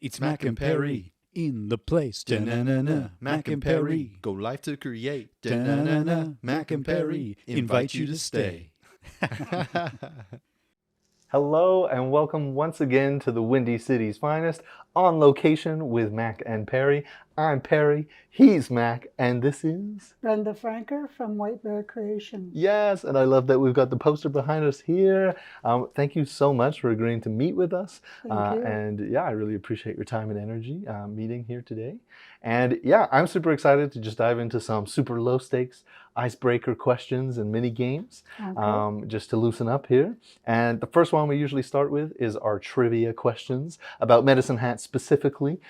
It's Mac and Perry in the place. Da-na-na-na. Mac and Perry. Go live to create. Da-na-na-na. Mac and Perry invite you to stay. Hello and welcome once again to the Windy City's finest, On Location with Mac and Perry. I'm Perry, he's Mac, and this is... Brenda Francoeur from Whitebear Creations. Yes, and I love that we've got the poster behind us here. Thank you so much for agreeing to meet with us. Thank you. And yeah, I really appreciate your time and energy meeting here today. And yeah, I'm super excited to just dive into some super low stakes icebreaker questions and mini games, just to loosen up here. And the first one we usually start with is our trivia questions about Medicine Hat specifically.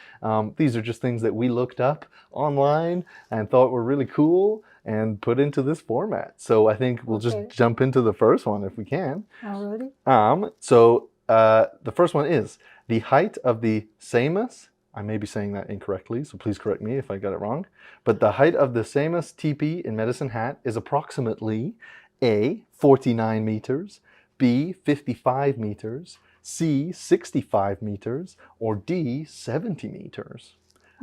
These are just things that we looked up online and thought were really cool and put into this format. So I think we'll just jump into the first one if we can. Already? The first one is the height of the Samus. I may be saying that incorrectly, so please correct me if I got it wrong. But the height of the Samus teepee in Medicine Hat is approximately A, 49 meters, B, 55 meters, C, 65 meters, or D, 70 meters.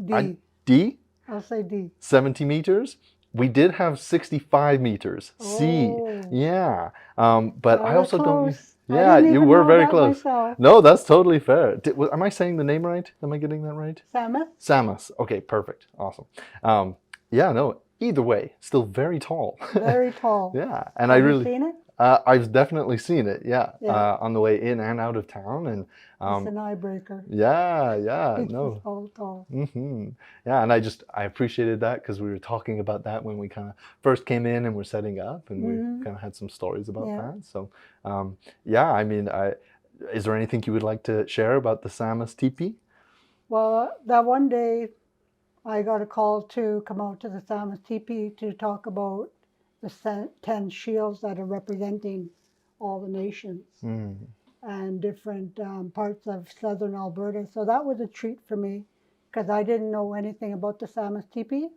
D. D? I'll say D. 70 meters? We did have 65 meters. C. Oh. Yeah. But I also don't... I Yeah, didn't you even were know very that close. myself. No, that's totally fair. Am I saying the name right? Am I getting that right? Samus? Samus. Okay, perfect. Awesome. Yeah, no, either way, still very tall. Very tall. Yeah, and Have you seen it? I've definitely seen it, yeah. Yeah. On the way in and out of town. And It's an eye breaker. yeah, It's no. so tall. Yeah, and I appreciated that because we were talking about that when we kind of first came in and we're setting up, and we kind of had some stories about that. So, yeah, I mean, is there anything you would like to share about the Samus teepee? Well, that one day I got a call to come out to the Samus teepee to talk about the 10 shields that are representing all the nations and different parts of southern Alberta. So that was a treat for me because I didn't know anything about the Samus teepee.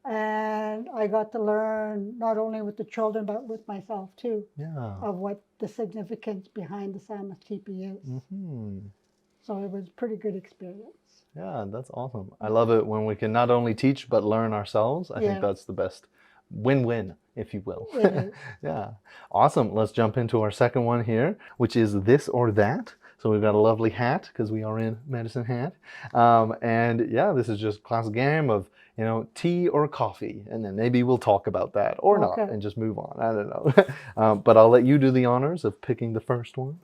And I got to learn not only with the children, but with myself too, of what the significance behind the Samus teepee is. So it was a pretty good experience. Yeah, that's awesome. I love it when we can not only teach, but learn ourselves. I think that's the best win-win, if you will. Yeah, awesome. Let's jump into our second one here, which is this or that. So we've got a lovely hat because we are in Medicine Hat. And yeah, this is just a classic game of, you know, tea or coffee. And then maybe we'll talk about that or not and just move on. I don't know. But I'll let you do the honors of picking the first one.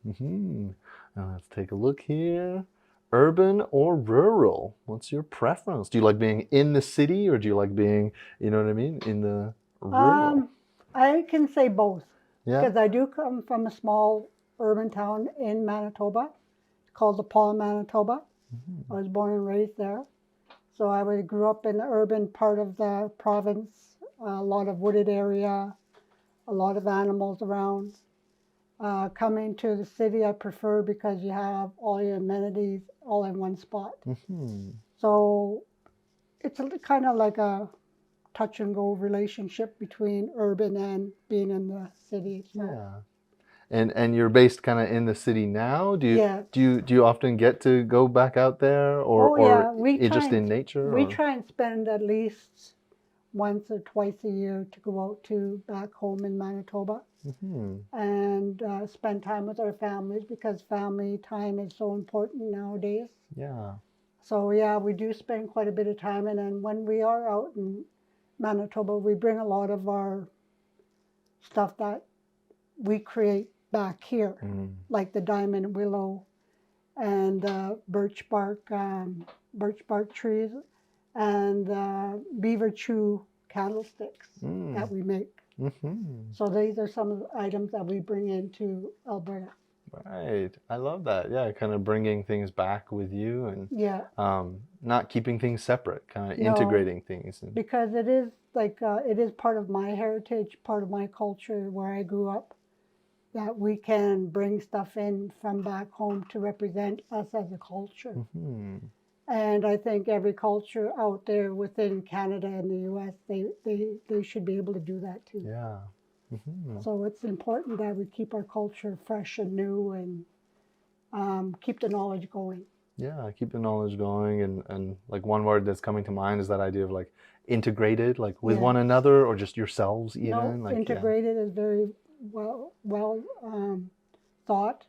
Now let's take a look here. Urban or rural? What's your preference? Do you like being in the city or do you like being, you know what I mean, in the rural? I can say both. Yeah. Because I do come from a small urban town in Manitoba called the Paul, Manitoba. I was born and raised there. So I grew up in the urban part of the province, a lot of wooded area, a lot of animals around. Coming to the city I prefer because you have all your amenities all in one spot. So it's kind of like a touch and go relationship between urban and being in the city. So. Yeah. And you're based kind of in the city now? Do you often get to go back out there or just in nature? We try and spend at least once or twice a year to go out to back home in Manitoba and spend time with our families because family time is so important nowadays. Yeah. So yeah, we do spend quite a bit of time, and then when we are out in Manitoba, we bring a lot of our stuff that we create back here, like the diamond willow and birch bark trees and beaver chew candlesticks that we make. So these are some of the items that we bring into Alberta. Right. I love that. Yeah, kind of bringing things back with you and not keeping things separate, kind of integrating things. Because it is like, it is part of my heritage, part of my culture where I grew up, that we can bring stuff in from back home to represent us as a culture. And I think every culture out there within Canada and the US, they should be able to do that too. Yeah. So it's important that we keep our culture fresh and new and keep the knowledge going. Yeah, keep the knowledge going, and like one word that's coming to mind is that idea of like integrated, like with one another or just yourselves even. No, like integrated is very well thought,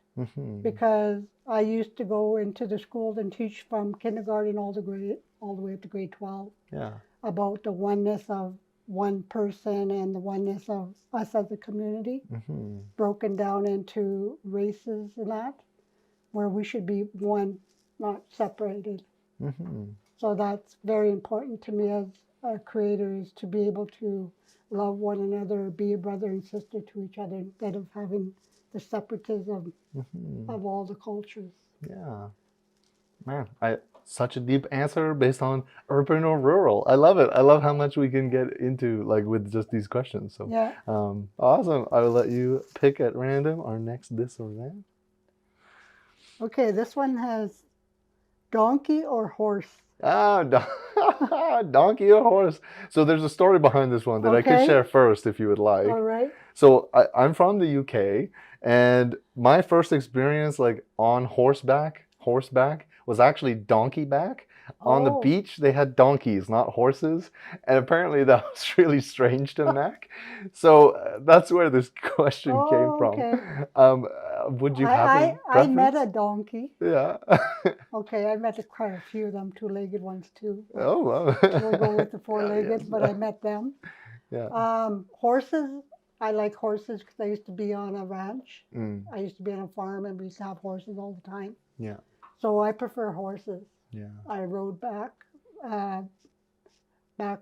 because I used to go into the schools and teach from kindergarten all the way up to grade 12. Yeah. About the oneness of one person and the oneness of us as a community, broken down into races and that, where we should be one, not separated. So that's very important to me as a creator, is to be able to love one another, be a brother and sister to each other, instead of having the separatism of all the cultures. Yeah. Man, such a deep answer based on urban or rural. I love it. I love how much we can get into like with just these questions. So Yeah. Awesome. I will let you pick at random our next this or that. Okay, this one has donkey or horse. Ah, donkey or horse. So there's a story behind this one that I could share first if you would like. All right. So I'm from the UK, and my first experience like on horseback was actually donkey back. On the beach, they had donkeys, not horses. And apparently that was really strange to Mac. So that's where this question came from. Would you have a preference? I met a donkey. Yeah. Okay, I met quite a few of them, two-legged ones too. Oh, wow. We'll go with the four-legged, but I met them. Yeah. Horses, I like horses because I used to be on a ranch. I used to be on a farm, and we used to have horses all the time. Yeah. So I prefer horses. Yeah. I rode back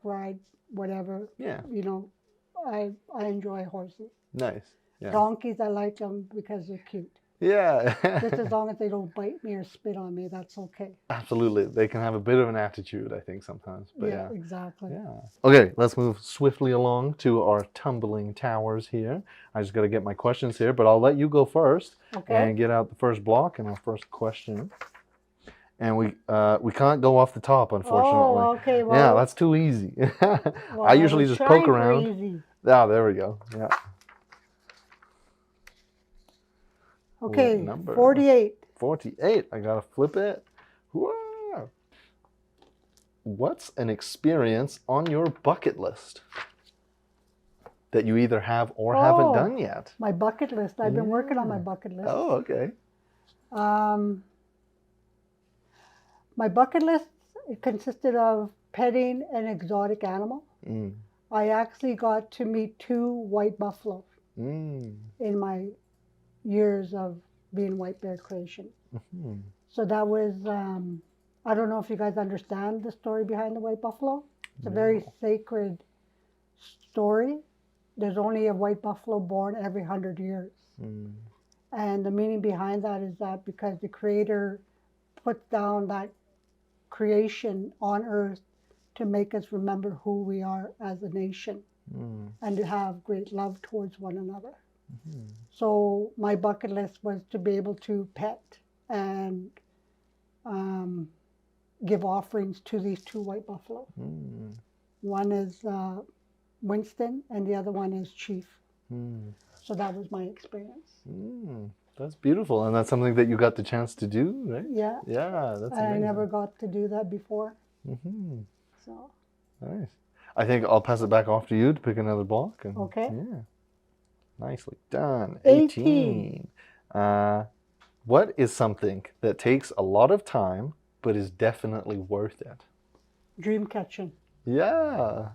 ride, whatever. Yeah. You know, I enjoy horses. Nice. Yeah. Donkeys, I like them because they're cute. Yeah. Just as long as they don't bite me or spit on me, that's okay. Absolutely. They can have a bit of an attitude, I think, sometimes. But yeah. Exactly. Yeah. Okay, let's move swiftly along to our tumbling towers here. I just got to get my questions here, but I'll let you go first and get out the first block and our first question. And we can't go off the top, unfortunately. Oh, okay. Well, yeah, that's too easy. Well, I usually just poke around. Easy. Ah, there we go. Yeah. Okay, 48. 48. I gotta flip it. Wow. What's an experience on your bucket list that you either have or haven't done yet? My bucket list. I've been working on my bucket list. Oh, okay. My bucket list, it consisted of petting an exotic animal. I actually got to meet 2 white buffalo in my years of being Whitebear Creations. So that was, I don't know if you guys understand the story behind the white buffalo. It's a very sacred story. There's only a white buffalo born every 100 years. And the meaning behind that is that because the Creator put down that creation on earth to make us remember who we are as a nation and to have great love towards one another. So my bucket list was to be able to pet and give offerings to these 2 white buffalo. One is Winston and the other one is Chief. So that was my experience. That's beautiful, and that's something that you got the chance to do, right? Yeah. Yeah, that's amazing. I never got to do that before. So. Nice. I think I'll pass it back off to you to pick another block. And, okay. Yeah. Nicely done. 18. What is something that takes a lot of time but is definitely worth it? Dream catching. Yeah.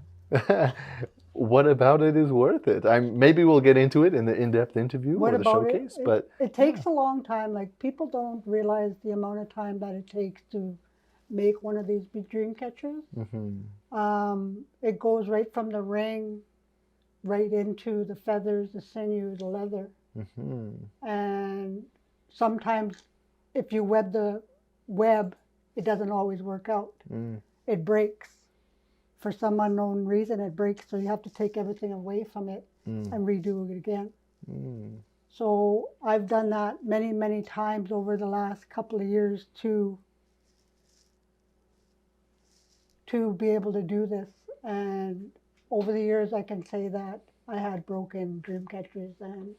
What about it is worth it? Maybe we'll get into it in the in-depth interview or the showcase. But it takes a long time. Like, people don't realize the amount of time that it takes to make one of these dream catchers. It goes right from the ring right into the feathers, the sinew, the leather. And sometimes if you web the web, it doesn't always work out. It breaks. For some unknown reason, it breaks, so you have to take everything away from it and redo it again. So I've done that many, many times over the last couple of years to be able to do this. And over the years, I can say that I had broken dream catchers and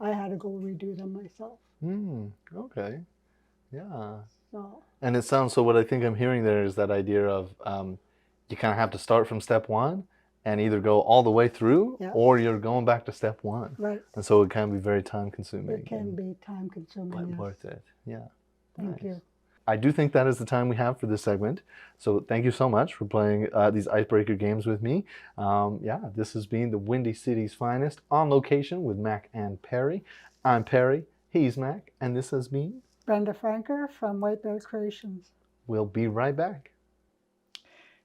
I had to go redo them myself. Okay. Yeah. So And it sounds, so what I think I'm hearing there is that idea of you kind of have to start from step one and either go all the way through, yeah, or you're going back to step one. right. And so it can be very time consuming. It can be time consuming. But Yes. worth it. Yeah. Thank you. I do think that is the time we have for this segment. So thank you so much for playing these icebreaker games with me. Yeah, this has been the Windy City's Finest on Location with Mac and Perry. I'm Perry, he's Mac, and this has been Brenda Francoeur from Whitebear Creations. We'll be right back.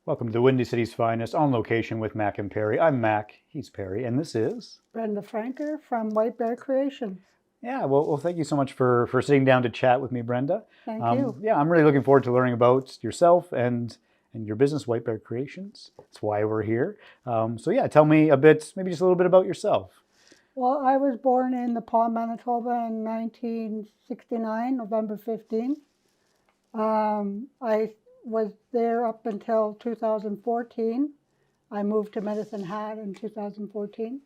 Welcome to Windy City's Finest on Location with Mac and Perry. I'm Mac, he's Perry, and this is Brenda Francoeur from Whitebear Creations. Yeah, well, thank you so much for sitting down to chat with me, Brenda. Thank you. Yeah, I'm really looking forward to learning about yourself and your business, Whitebear Creations. That's why we're here. So yeah, tell me a bit, maybe just a little bit about yourself. Well, I was born in Nepal, Manitoba in 1969, November 15th. I was there up until 2014. I moved to Medicine Hat in 2014.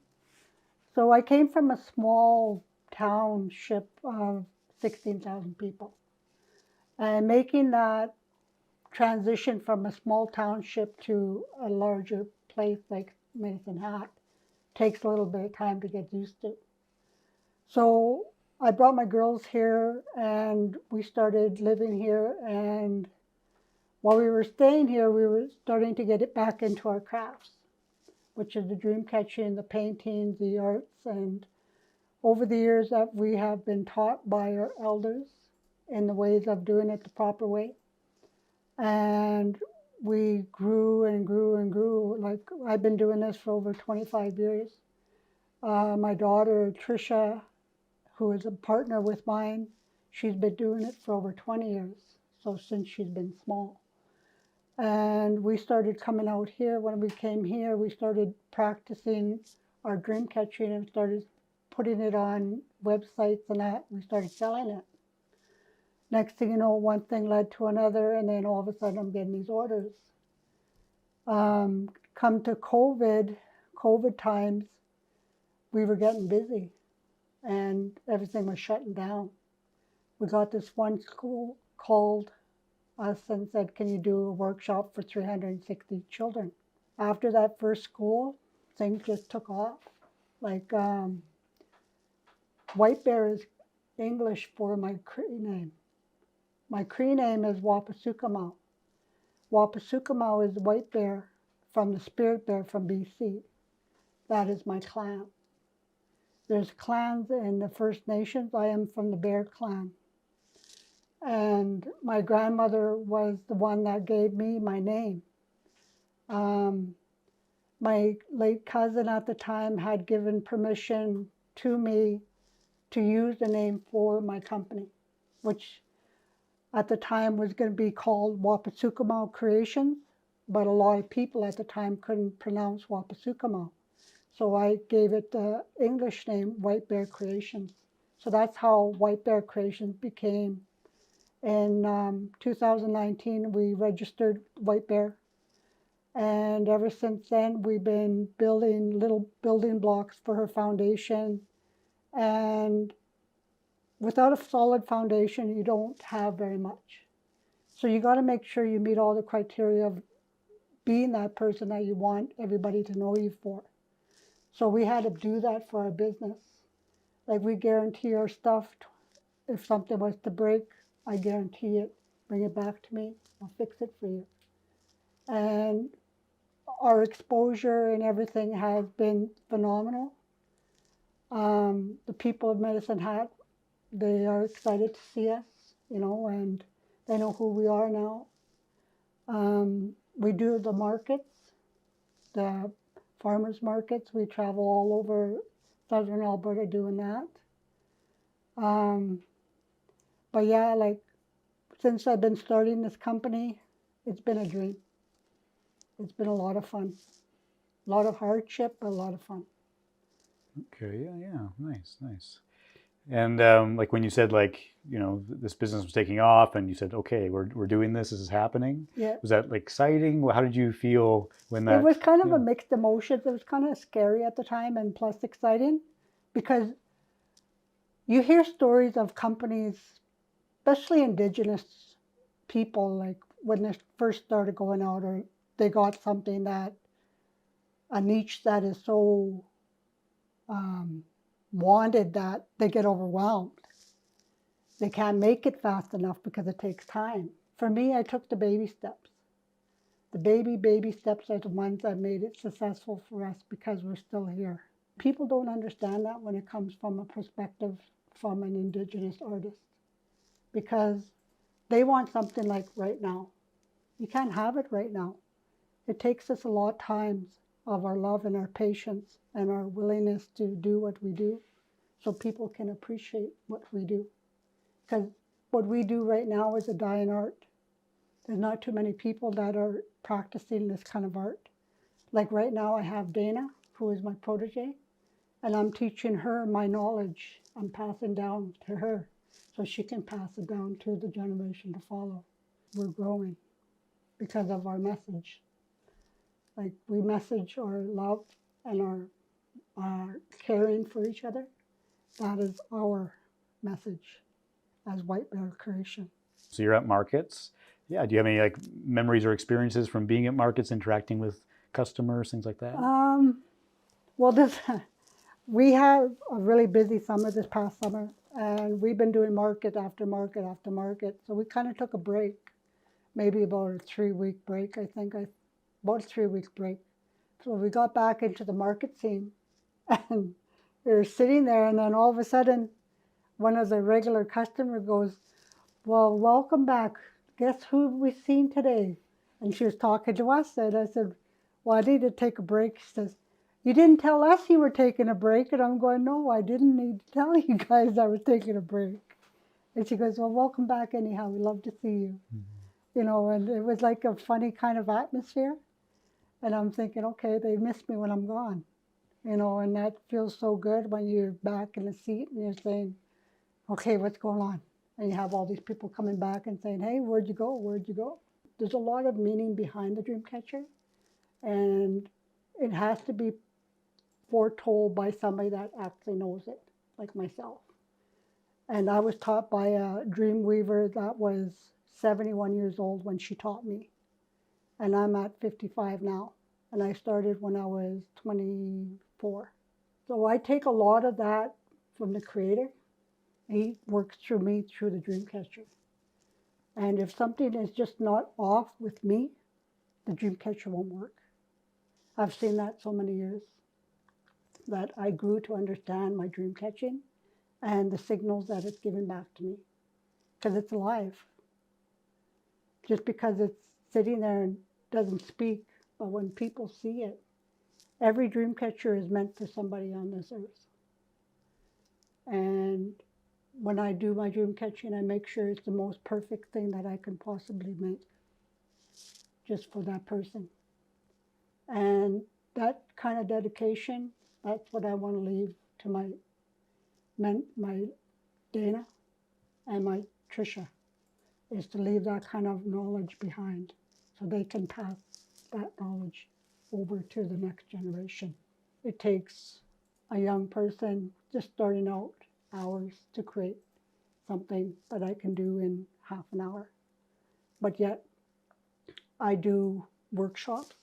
So I came from a small township of 16,000 people. And making that transition from a small township to a larger place like Medicine Hat takes a little bit of time to get used to. So I brought my girls here and we started living here, and while we were staying here, we were starting to get it back into our crafts, which is the dream catching, the painting, the arts, and over the years that we have been taught by our elders in the ways of doing it the proper way. And we grew and grew and grew. Like, I've been doing this for over 25 years. My daughter, Tricia, who is a partner with mine, she's been doing it for over 20 years. So since she's been small. And we started coming out here. When we came here, we started practicing our dream catching and started putting it on websites and that. We started selling it. Next thing you know, one thing led to another, and then all of a sudden I'm getting these orders. Come to COVID times, we were getting busy and everything was shutting down. We got this one school called us and said, can you do a workshop for 360 children? After that first school, things just took off. Like, Whitebear is English for my Cree name. My Cree name is Wapasukamau. Wapasukamau is white bear from the spirit bear from BC. That is my clan. There's clans in the First Nations. I am from the Bear clan. And my grandmother was the one that gave me my name. My late cousin at the time had given permission to me to use the name for my company, which at the time was going to be called Wapasukamau Creations, but a lot of people at the time couldn't pronounce Wapasukamau. So I gave it the English name, Whitebear Creations. So that's how Whitebear Creations became. In 2019, we registered Whitebear. And ever since then, we've been building little building blocks for her foundation. And without a solid foundation, you don't have very much. So you got to make sure you meet all the criteria of being that person that you want everybody to know you for. So we had to do that for our business. Like, we guarantee our stuff. If something was to break, I guarantee it. Bring it back to me. I'll fix it for you. And our exposure and everything has been phenomenal. The people of Medicine Hat, they are excited to see us, and they know who we are now. We do the markets, the farmers markets. We travel all over southern Alberta doing that. But yeah, like, since I've been starting this company, it's been a dream. It's been a lot of fun. A lot of hardship, but a lot of fun. Okay, yeah, nice. And like when you said, this business was taking off and you said, okay, we're doing this is happening. Yeah. Was that exciting? How did you feel when that? It was kind of a mixed emotions. It was kind of scary at the time and plus exciting, because you hear stories of companies especially Indigenous people, like when they first started going out, or they got something that, a niche that is so wanted that they get overwhelmed. They can't make it fast enough because it takes time. For me, I took the baby steps. The baby steps are the ones that made it successful for us because we're still here. People don't understand that when it comes from a perspective from an Indigenous artist, because they want something like right now. You can't have it right now. It takes us a lot of times of our love and our patience and our willingness to do what we do so people can appreciate what we do. Because what we do right now is a dying art. There's not too many people that are practicing this kind of art. Like right now I have Dana, who is my protege, and I'm teaching her my knowledge. I'm passing down to her so she can pass it down to the generation to follow. We're growing because of our message. Like we message our love and our caring for each other. That is our message as Whitebear Creation. So you're at markets. Yeah. Do you have any like memories or experiences from being at markets, interacting with customers, things like that? Well, we had a really busy summer this past summer, and we've been doing market after market after market. So we kind of took a break, maybe about a 3-week break, I think. About a 3-week break. So we got back into the market scene, and we were sitting there, and then all of a sudden, one of the regular customers goes, "Well, welcome back. Guess who we've seen today?" And she was talking to us, and I said, "Well, I need to take a break." She says, "You didn't tell us you were taking a break." And I'm going, "No, I didn't need to tell you guys I was taking a break." And she goes, "Well, welcome back anyhow. We love to see you." You know, and it was like a funny kind of atmosphere. And I'm thinking, okay, they miss me when I'm gone. You know, and that feels so good when you're back in the seat and you're saying, okay, what's going on? And you have all these people coming back and saying, hey, where'd you go? Where'd you go? There's a lot of meaning behind the dream catcher, and it has to be foretold by somebody that actually knows it, like myself. And I was taught by a dream weaver that was 71 years old when she taught me. And I'm at 55 now. And I started when I was 24. So I take a lot of that from the creator. He works through me through the dream catcher. And if something is just not off with me, the dream catcher won't work. I've seen that so many years that I grew to understand my dream catching and the signals that it's giving back to me, because it's alive. Just because it's sitting there and doesn't speak, but when people see it, every dream catcher is meant for somebody on this earth. And when I do my dream catching, I make sure it's the most perfect thing that I can possibly make, just for that person. And that kind of dedication, that's what I want to leave to my Dana and my Trisha, is to leave that kind of knowledge behind so they can pass that knowledge over to the next generation. It takes a young person just starting out hours to create something that I can do in half an hour. But yet I do workshops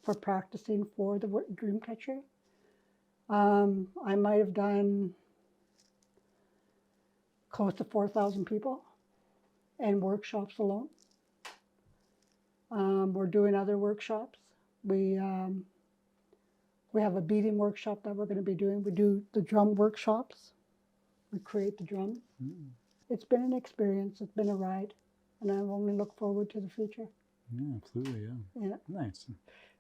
for practicing for the dream catcher. I might have done close to 4,000 people in workshops alone. We're doing other workshops. We have a beading workshop that we're going to be doing. We do the drum workshops. We create the drums. It's been an experience. It's been a ride, and I only look forward to the future. Yeah, absolutely. Yeah. Yeah. Nice.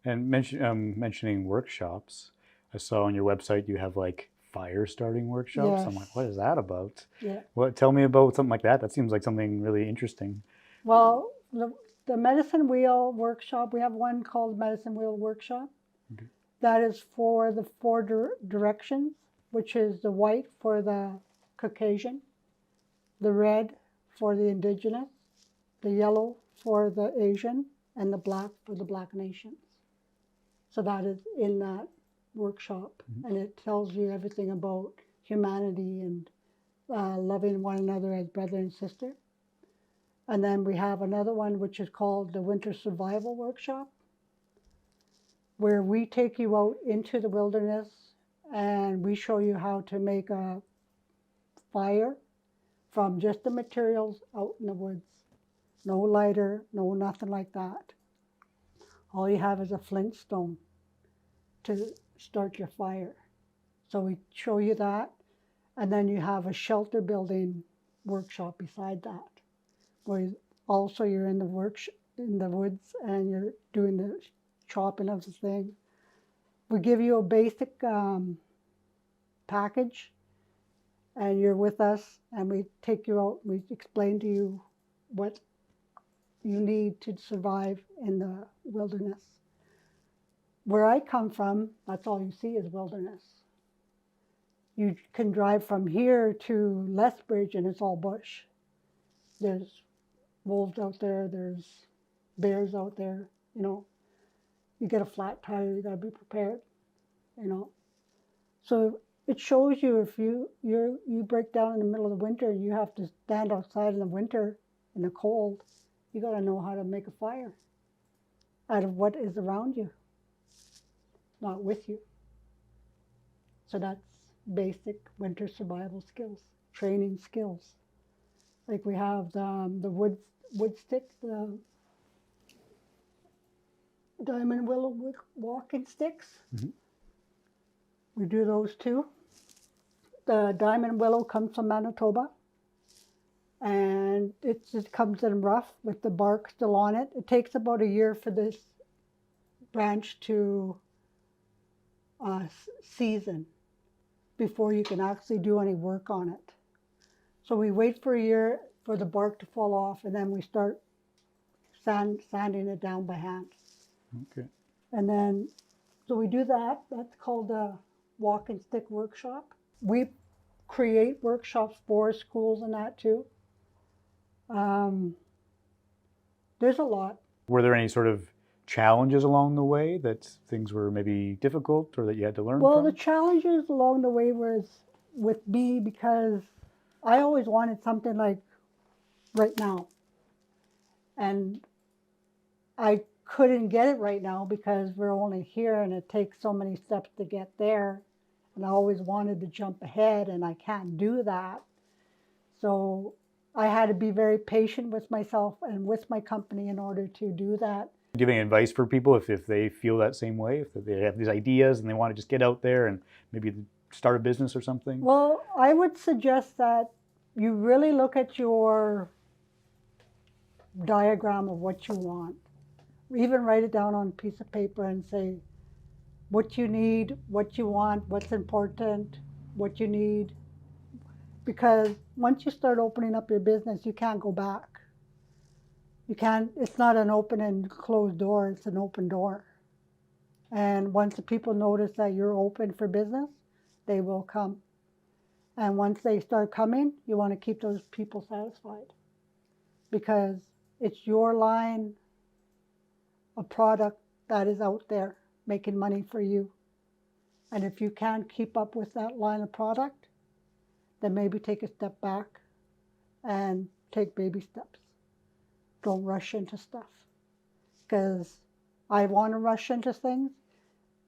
And mentioning workshops, I saw on your website you have like fire starting workshops. I'm like, Yes. what is that about? Yeah. Tell me about something like that. That seems like something really interesting. Well, the medicine wheel workshop, we have one called medicine wheel workshop. Okay. That is for the 4 directions, which is the white for the Caucasian, the red for the Indigenous, the yellow for the Asian, and the black for the Black nations. So that is in that workshop, and it tells you everything about humanity and loving one another as brother and sister. And then we have another one which is called the Winter Survival Workshop, where we take you out into the wilderness and we show you how to make a fire from just the materials out in the woods. No lighter, no nothing like that. All you have is a flint stone to start your fire. So we show you that, and then you have a shelter building workshop beside that, where also you're in the woods and you're doing the chopping of the thing. We give you a basic package, and you're with us, and we take you out. We explain to you what you need to survive in the wilderness. Where I come from, that's all you see is wilderness. You can drive from here to Lethbridge and it's all bush. There's wolves out there, there's bears out there, you know. You get a flat tire, you gotta be prepared, you know. So it shows you if you break down in the middle of the winter, you have to stand outside in the winter in the cold. You gotta know how to make a fire out of what is around you, not with you. So that's basic winter survival skills, training skills. Like we have the wood sticks, the diamond willow walking sticks. Mm-hmm. We do those too. The diamond willow comes from Manitoba, and it just comes in rough with the bark still on it. It takes about a year for this branch to season before you can actually do any work on it. So we wait for a year for the bark to fall off, and then we start sanding it down by hand. Okay. And then, so we do that. That's called a walk and stick workshop. We create workshops for schools and that too. There's a lot. Were there any sort of challenges along the way that things were maybe difficult or that you had to learn Well, from? the challenges along the way was with me because I always wanted something like right now. And I couldn't get it right now because we're only here and it takes so many steps to get there. And I always wanted to jump ahead and I can't do that. So I had to be very patient with myself and with my company in order to do that. Do you have any advice for people if they feel that same way, if they have these ideas and they want to just get out there and maybe start a business or something? Well, I would suggest that you really look at your diagram of what you want. Even write it down on a piece of paper and say what you need, what you want, what's important, what you need. Because once you start opening up your business, you can't go back. You can't, it's not an open and closed door, it's an open door. And once the people notice that you're open for business, they will come. And once they start coming, you want to keep those people satisfied. Because it's your line of product that is out there making money for you. And if you can't keep up with that line of product, then maybe take a step back and take baby steps. Don't rush into stuff. Because I want to rush into things,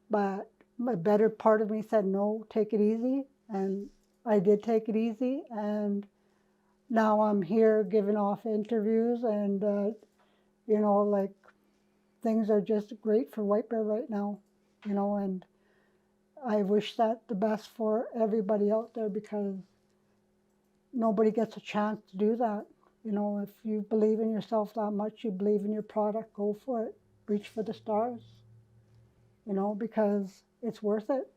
but a better part of me said, no, take it easy. And I did take it easy. And now I'm here giving off interviews and, you know, like things are just great for Whitebear right now, you know, and I wish that the best for everybody out there because nobody gets a chance to do that. You know, if you believe in yourself that much, you believe in your product, go for it. Reach for the stars, you know, because it's worth it.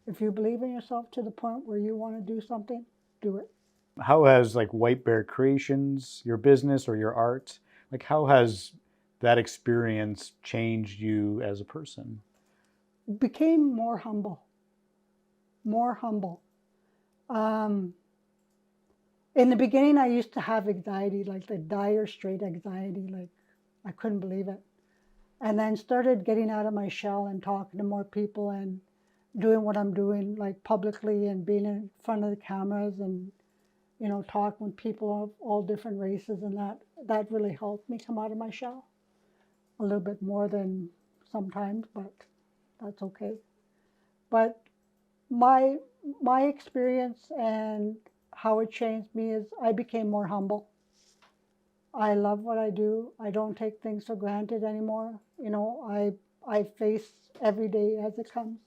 If you believe in yourself to the point where you want to do something, do it. How has like Whitebear Creations, your business or your art, like how has that experience changed you as a person? Became more humble. More humble. In the beginning, I used to have anxiety, like the dire straight anxiety, like I couldn't believe it. And then started getting out of my shell and talking to more people and doing what I'm doing, like publicly and being in front of the cameras and you know, talking with people of all different races, and that really helped me come out of my shell a little bit more than sometimes, but that's okay. But my experience and how it changed me is I became more humble. I love what I do. I don't take things for granted anymore. You know, I face every day as it comes.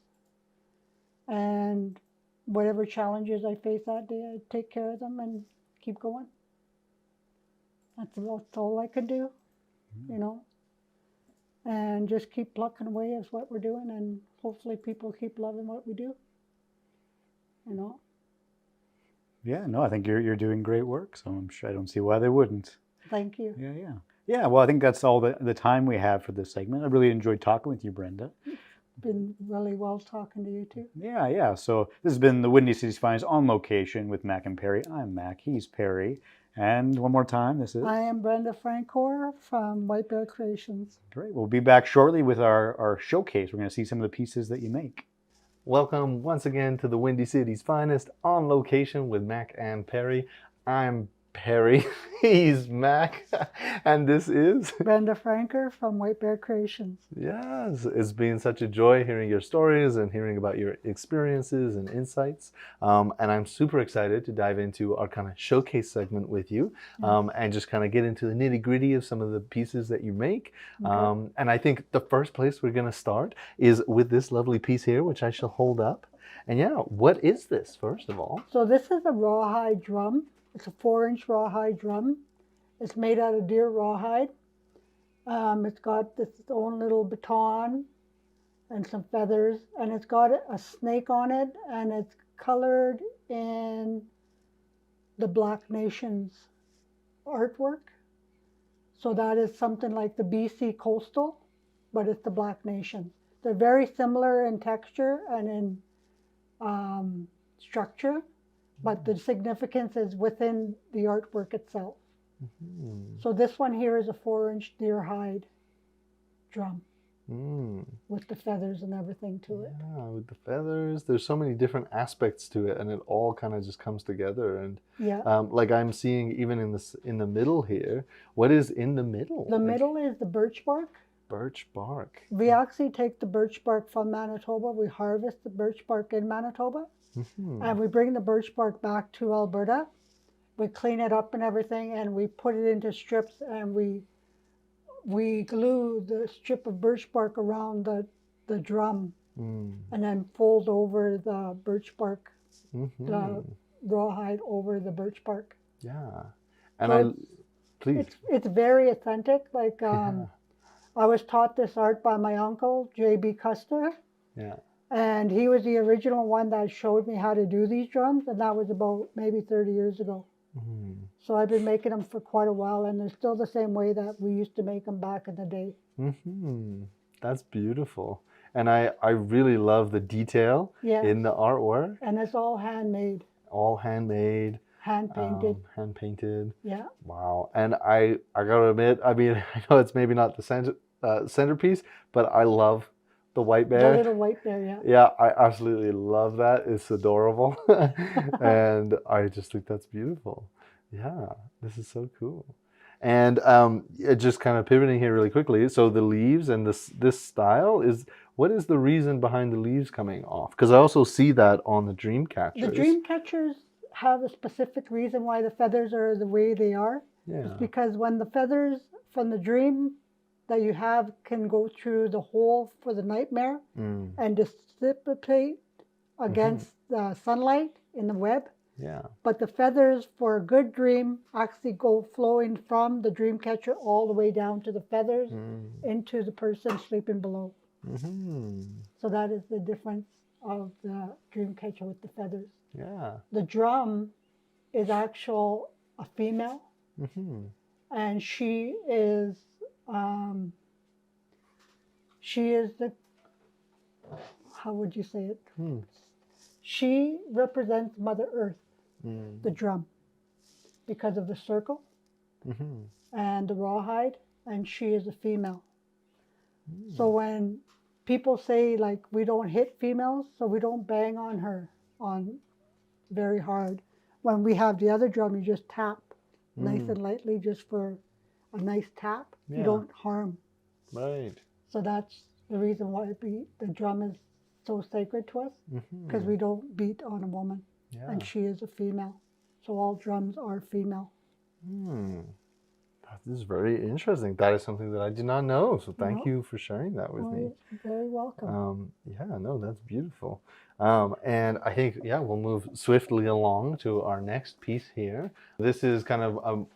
And whatever challenges I face that day, I take care of them and keep going. That's all I can do, you know. And just keep plucking away is what we're doing, and hopefully people keep loving what we do, you know. Yeah, no, I think you're doing great work, so I'm sure I don't see why they wouldn't. Thank you. Yeah, well, I think that's all the time we have for this segment. I really enjoyed talking with you, Brenda. Been really well talking to you too. Yeah. So this has been the Windy City's Finest On Location with Mac and Perry. I'm Mac, he's Perry. And one more time, this is... I am Brenda Francoeur from Whitebear Creations. Great. We'll be back shortly with our showcase. We're going to see some of the pieces that you make. Welcome once again to the Windy City's Finest On Location with Mac and Perry. I'm Perry, he's Mac, and this is Brenda Francoeur from Whitebear Creations. Yes, it's been such a joy hearing your stories and hearing about your experiences and insights. And I'm super excited to dive into our kind of showcase segment with you, and just kind of get into the nitty gritty of some of the pieces that you make. Okay. And I think the first place we're going to start is with this lovely piece here, which I shall hold up. And yeah, what is this, first of all? So this is a rawhide drum. It's a 4-inch rawhide drum. It's made out of deer rawhide. It's got its own little baton and some feathers, and it's got a snake on it, and it's colored in the Black Nations artwork. So that is something like the BC coastal, but it's the Black Nations. They're very similar in texture and in structure, but the significance is within the artwork itself. Mm-hmm. So this one here is a 4-inch deer hide drum with the feathers and everything to it. Yeah, with the feathers. There's so many different aspects to it, and it all kind of just comes together. And like I'm seeing even in the middle here. What is in the middle? The middle is the birch bark. Birch bark. We actually take the birch bark from Manitoba. We harvest the birch bark in Manitoba. Mm-hmm. And we bring the birch bark back to Alberta. We clean it up and everything, and we put it into strips, and we glue the strip of birch bark around the drum, and then fold over the birch bark, the rawhide over the birch bark. Yeah, and so it's very authentic. Like I was taught this art by my uncle, J.B. Custer. Yeah. And he was the original one that showed me how to do these drums, and that was about maybe 30 years ago. Mm-hmm. So I've been making them for quite a while, and they're still the same way that we used to make them back in the day. Mm-hmm. That's beautiful. And I really love the detail in the artwork. And it's all handmade. All handmade. Hand painted. Hand painted. Yeah. Wow. And I gotta admit, I mean, I know it's maybe not the centerpiece, but I love the white bear. The little white bear, yeah. Yeah, I absolutely love that. It's adorable. And I just think that's beautiful. Yeah, this is so cool. And just kind of pivoting here really quickly. So the leaves and this style what is the reason behind the leaves coming off? Because I also see that on the dream catchers. The dream catchers have a specific reason why the feathers are the way they are. Yeah. It's because when the feathers from the dream that you have can go through the hole for the nightmare and dissipate against the sunlight in the web. Yeah. But the feathers for a good dream actually go flowing from the dream catcher all the way down to the feathers into the person sleeping below. Mm-hmm. So that is the difference of the dream catcher with the feathers. Yeah. The drum is a female, and she is the, how would you say it? She represents Mother Earth, the drum, because of the circle and the rawhide, and she is a female. So when people say, like, we don't hit females, so we don't bang on her very hard. when we have the other drum, you just tap nice Mm. and lightly just for a nice tap. Yeah. You don't harm. Right. So that's the reason why the drum is so sacred to us, because we don't beat on a woman. Yeah. And she is a female. So all drums are female. This is very interesting. That is something that I did not know. So thank No. you for sharing that with me. You're very welcome. Yeah, no, that's beautiful. And I think, yeah, we'll move swiftly along to our next piece here. This is kind of,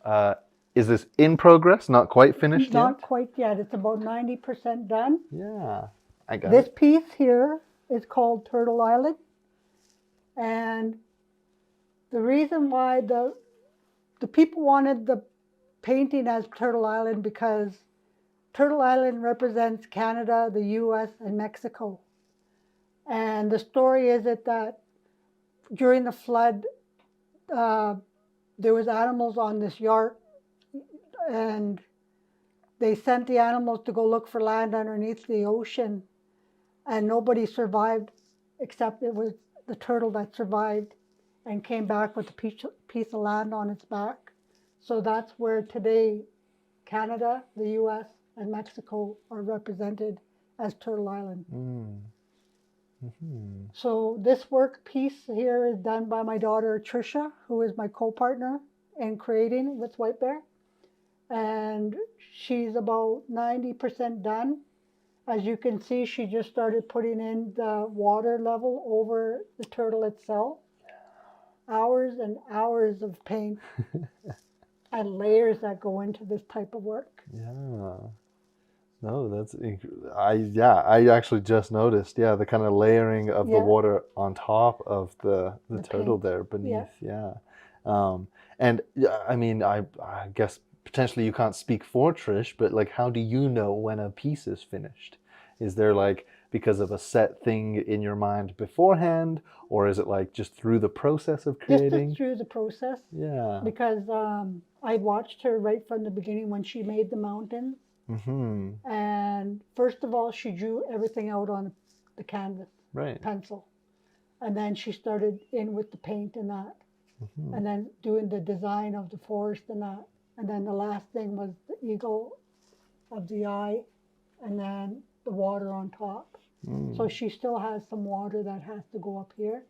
is this in progress? Not quite finished Not yet? quite yet. It's about 90% done. Yeah, I got This it. piece here is called Turtle Island. And the reason why the people wanted the painting as Turtle Island, because Turtle Island represents Canada, the US, and Mexico. And the story is that during the flood, there was animals on this yacht, and they sent the animals to go look for land underneath the ocean, and nobody survived except it was the turtle that survived and came back with a piece of land on its back. So that's where today Canada, the US, and Mexico are represented as Turtle Island. So this work piece here is done by my daughter Tricia, who is my co-partner in creating with Whitebear. And she's about 90% done. As you can see, she just started putting in the water level over the turtle itself. Hours and hours of paint and layers that go into this type of work. Yeah. No, that's, I actually just noticed, the kind of layering of the water on top of the turtle paint. there beneath. Yeah. And I mean, I guess potentially you can't speak for Trish, but like, how do you know when a piece is finished? Is there like, because of a set thing in your mind beforehand, or is it like just through the process of creating? Just through the process. Yeah. Because I watched her right from the beginning when she made the mountains. And first of all, she drew everything out on the canvas, pencil. And then she started in with the paint and that. And then doing the design of the forest and that. And then the last thing was the eagle of the eye, and then the water on top. So she still has some water that has to go up here,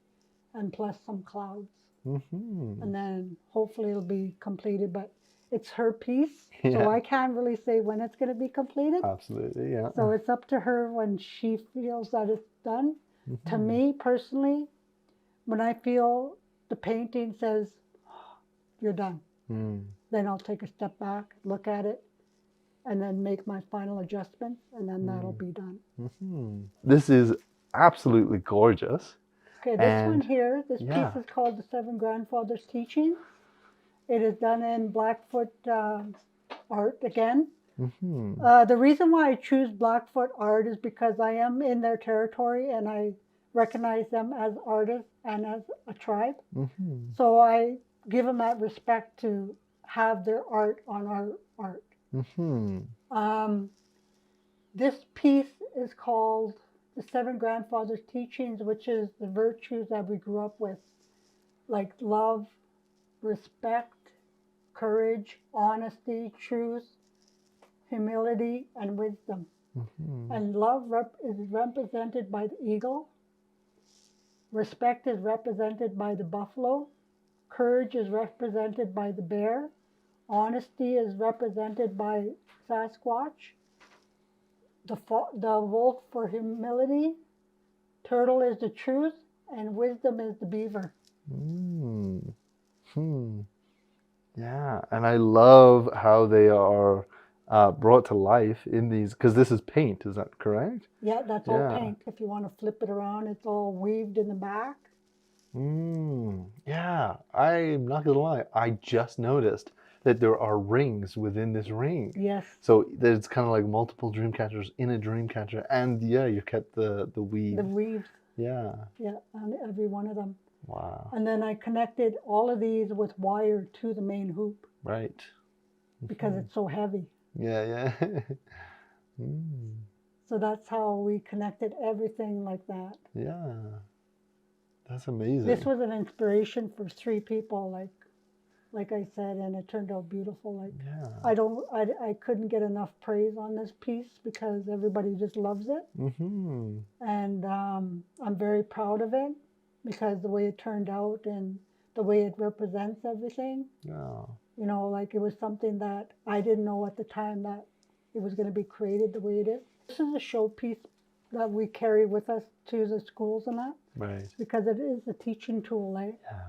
and plus some clouds. And then hopefully it'll be completed, but it's her piece, so I can't really say when it's going to be completed. Absolutely, yeah. So it's up to her when she feels that it's done. To me personally, when I feel the painting says, oh, you're done, then I'll take a step back, look at it, and then make my final adjustments, and then that'll be done. This is absolutely gorgeous. Okay, this one here, this piece is called The Seven Grandfathers' Teachings. It is done in Blackfoot art again. The reason why I choose Blackfoot art is because I am in their territory and I recognize them as artists and as a tribe. So I give them that respect to have their art on our art. This piece is called The Seven Grandfathers' Teachings, which is the virtues that we grew up with, like love, respect, courage, honesty, truth, humility, and wisdom. And love is represented by the eagle. Respect is represented by the buffalo. Courage is represented by the bear. Honesty is represented by Sasquatch. The wolf for humility. Turtle is the truth. And wisdom is the beaver. Yeah, and I love how they are brought to life in these, because this is paint, is that correct? Yeah, that's all paint. If you want to flip it around, it's all weaved in the back. Yeah, I'm not gonna lie, I just noticed that there are rings within this ring. Yes. So there's kind of like multiple dream catchers in a dream catcher, and you kept the weave. The weaves. Yeah. Yeah, on every one of them. Wow. And then I connected all of these with wire to the main hoop. Right. Because it's so heavy. Yeah. So that's how we connected everything like that. Yeah. That's amazing. This was an inspiration for 3 people, like I said, and it turned out beautiful. Like Yeah. I couldn't get enough praise on this piece because everybody just loves it, Mm-hmm. and I'm very proud of it because the way it turned out and the way it represents everything. Yeah. You know, like it was something that I didn't know at the time that it was going to be created the way it is. This is a showpiece that we carry with us to the schools and that, Right. because it is a teaching tool, eh? Yeah.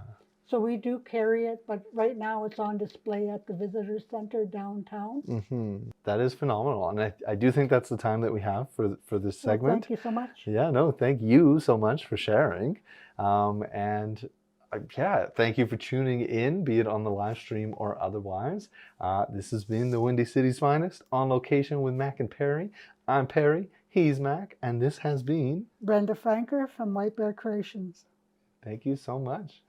So we do carry it, but right now it's on display at the Visitor Center downtown. Mm-hmm. That is phenomenal, and I do think that's the time that we have for this Well, segment. thank you so much. Yeah, no, thank you so much for sharing. Yeah, thank you for tuning in, be it on the live stream or otherwise. This has been the Windy City's Finest on Location with Mac and Perry. I'm Perry, he's Mac, and this has been Brenda Francoeur from Whitebear Creations. Thank you so much.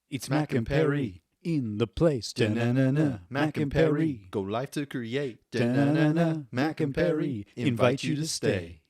It's Mac and Perry in the place. Da-na-na-na. Mac and Perry go live to create. Da-na-na-na. Mac and Perry invite you to stay.